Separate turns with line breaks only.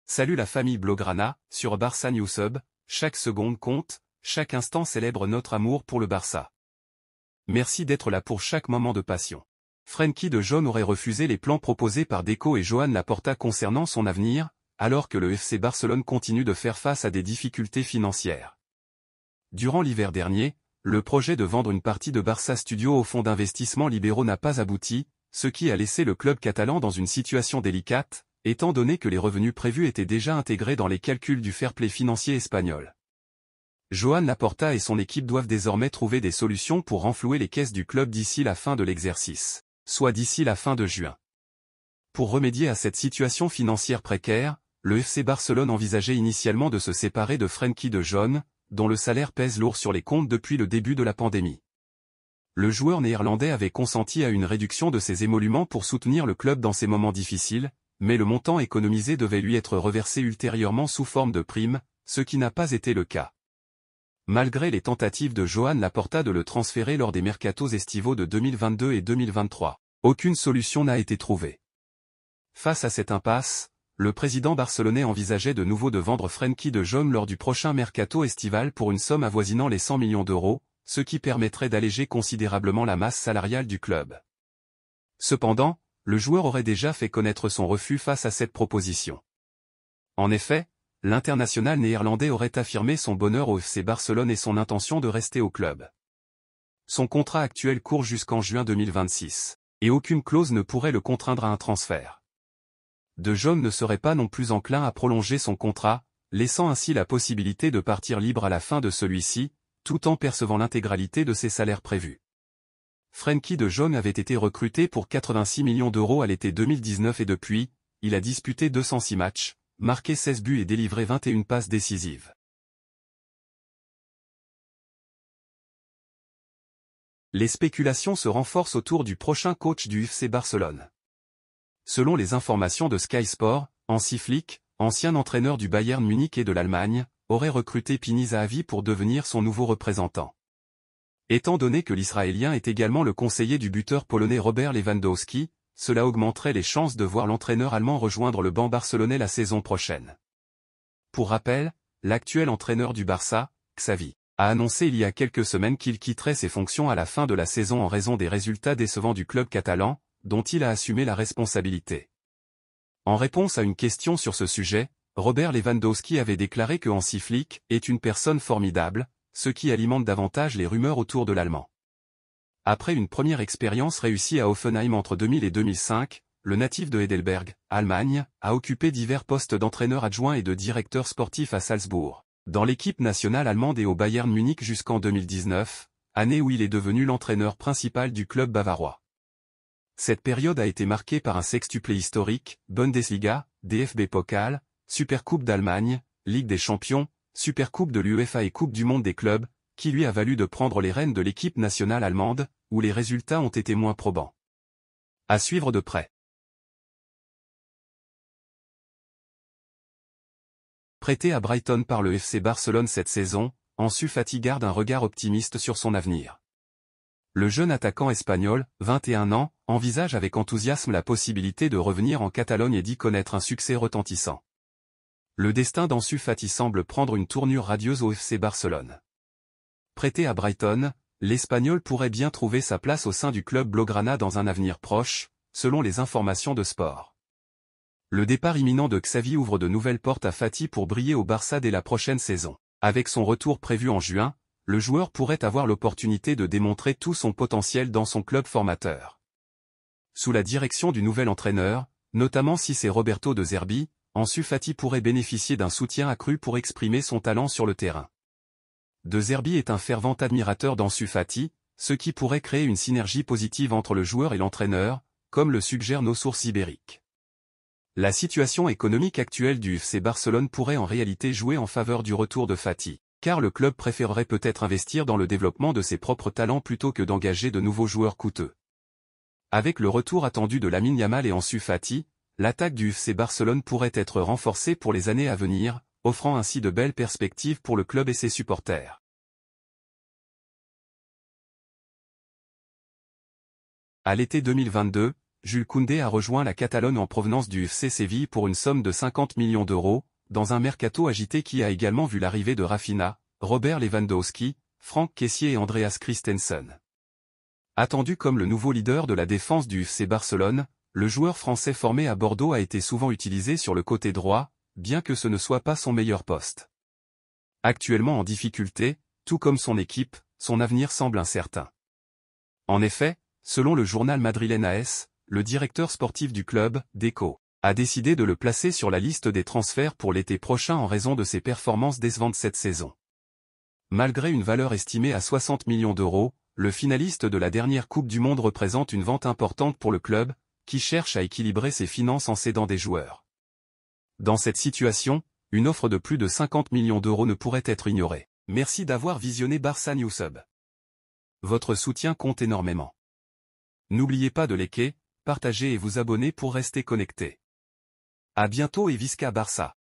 Salut la famille Blaugrana, sur Barça Newsub, chaque seconde compte, chaque instant célèbre notre amour pour le Barça. Merci d'être là pour chaque moment de passion. Frenkie de Jong aurait refusé les plans proposés par Deco et Joan Laporta concernant son avenir, alors que le FC Barcelone continue de faire face à des difficultés financières. Durant l'hiver dernier, le projet de vendre une partie de Barça Studio aux fonds d'investissement libéraux n'a pas abouti, ce qui a laissé le club catalan dans une situation délicate, étant donné que les revenus prévus étaient déjà intégrés dans les calculs du fair play financier espagnol. Joan Laporta et son équipe doivent désormais trouver des solutions pour renflouer les caisses du club d'ici la fin de l'exercice, soit d'ici la fin de juin. Pour remédier à cette situation financière précaire, le FC Barcelone envisageait initialement de se séparer de Frenkie de Jong, dont le salaire pèse lourd sur les comptes depuis le début de la pandémie. Le joueur néerlandais avait consenti à une réduction de ses émoluments pour soutenir le club dans ces moments difficiles, mais le montant économisé devait lui être reversé ultérieurement sous forme de prime, ce qui n'a pas été le cas. Malgré les tentatives de Joan Laporta de le transférer lors des mercatos estivaux de 2022 et 2023, aucune solution n'a été trouvée. Face à cette impasse, le président barcelonais envisageait de nouveau de vendre Frenkie de Jong lors du prochain mercato estival pour une somme avoisinant les 100 millions d'euros, ce qui permettrait d'alléger considérablement la masse salariale du club. Cependant, le joueur aurait déjà fait connaître son refus face à cette proposition. En effet, l'international néerlandais aurait affirmé son bonheur au FC Barcelone et son intention de rester au club. Son contrat actuel court jusqu'en juin 2026, et aucune clause ne pourrait le contraindre à un transfert. De Jong ne serait pas non plus enclin à prolonger son contrat, laissant ainsi la possibilité de partir libre à la fin de celui-ci, tout en percevant l'intégralité de ses salaires prévus. Frenkie de Jong avait été recruté pour 86 millions d'euros à l'été 2019 et depuis, il a disputé 206 matchs, marqué 16 buts et délivré 21 passes décisives. Les spéculations se renforcent autour du prochain coach du FC Barcelone. Selon les informations de Sky Sport, Hansi Flick, ancien entraîneur du Bayern Munich et de l'Allemagne, aurait recruté Pini Zahavi pour devenir son nouveau représentant. Étant donné que l'Israélien est également le conseiller du buteur polonais Robert Lewandowski, cela augmenterait les chances de voir l'entraîneur allemand rejoindre le banc barcelonais la saison prochaine. Pour rappel, l'actuel entraîneur du Barça, Xavi, a annoncé il y a quelques semaines qu'il quitterait ses fonctions à la fin de la saison en raison des résultats décevants du club catalan, dont il a assumé la responsabilité. En réponse à une question sur ce sujet, Robert Lewandowski avait déclaré que Hansi Flick est une personne formidable, ce qui alimente davantage les rumeurs autour de l'Allemand. Après une première expérience réussie à Hoffenheim entre 2000 et 2005, le natif de Heidelberg, Allemagne, a occupé divers postes d'entraîneur adjoint et de directeur sportif à Salzbourg, dans l'équipe nationale allemande et au Bayern Munich jusqu'en 2019, année où il est devenu l'entraîneur principal du club bavarois. Cette période a été marquée par un sextuplé historique, Bundesliga, DFB Pokal, Supercoupe d'Allemagne, Ligue des Champions, Supercoupe de l'UEFA et Coupe du Monde des clubs, qui lui a valu de prendre les rênes de l'équipe nationale allemande, où les résultats ont été moins probants. À suivre de près. Prêté à Brighton par le FC Barcelone cette saison, Ansu Fati garde un regard optimiste sur son avenir. Le jeune attaquant espagnol, 21 ans, envisage avec enthousiasme la possibilité de revenir en Catalogne et d'y connaître un succès retentissant. Le destin d'Ansu Fati semble prendre une tournure radieuse au FC Barcelone. Prêté à Brighton, l'Espagnol pourrait bien trouver sa place au sein du club Blaugrana dans un avenir proche, selon les informations de Sport. Le départ imminent de Xavi ouvre de nouvelles portes à Fati pour briller au Barça dès la prochaine saison. Avec son retour prévu en juin, le joueur pourrait avoir l'opportunité de démontrer tout son potentiel dans son club formateur. Sous la direction du nouvel entraîneur, notamment si c'est Roberto De Zerbi, Ansu Fati pourrait bénéficier d'un soutien accru pour exprimer son talent sur le terrain. De Zerbi est un fervent admirateur d'Ansu Fati, ce qui pourrait créer une synergie positive entre le joueur et l'entraîneur, comme le suggèrent nos sources ibériques. La situation économique actuelle du FC Barcelone pourrait en réalité jouer en faveur du retour de Fati, car le club préférerait peut-être investir dans le développement de ses propres talents plutôt que d'engager de nouveaux joueurs coûteux. Avec le retour attendu de Lamine Yamal et Ansu Fati, l'attaque du FC Barcelone pourrait être renforcée pour les années à venir, offrant ainsi de belles perspectives pour le club et ses supporters. À l'été 2022, Jules Koundé a rejoint la Catalogne en provenance du FC Séville pour une somme de 50 millions d'euros, dans un mercato agité qui a également vu l'arrivée de Rafinha, Robert Lewandowski, Franck Kessié et Andreas Christensen. Attendu comme le nouveau leader de la défense du FC Barcelone, le joueur français formé à Bordeaux a été souvent utilisé sur le côté droit, bien que ce ne soit pas son meilleur poste. Actuellement en difficulté, tout comme son équipe, son avenir semble incertain. En effet, selon le journal madrilène AS, le directeur sportif du club, Deco, a décidé de le placer sur la liste des transferts pour l'été prochain en raison de ses performances décevantes cette saison. Malgré une valeur estimée à 60 millions d'euros, le finaliste de la dernière Coupe du Monde représente une vente importante pour le club, qui cherche à équilibrer ses finances en cédant des joueurs. Dans cette situation, une offre de plus de 50 millions d'euros ne pourrait être ignorée. Merci d'avoir visionné Barça Newsub. Votre soutien compte énormément. N'oubliez pas de liker, partager et vous abonner pour rester connecté. À bientôt et Visca Barça.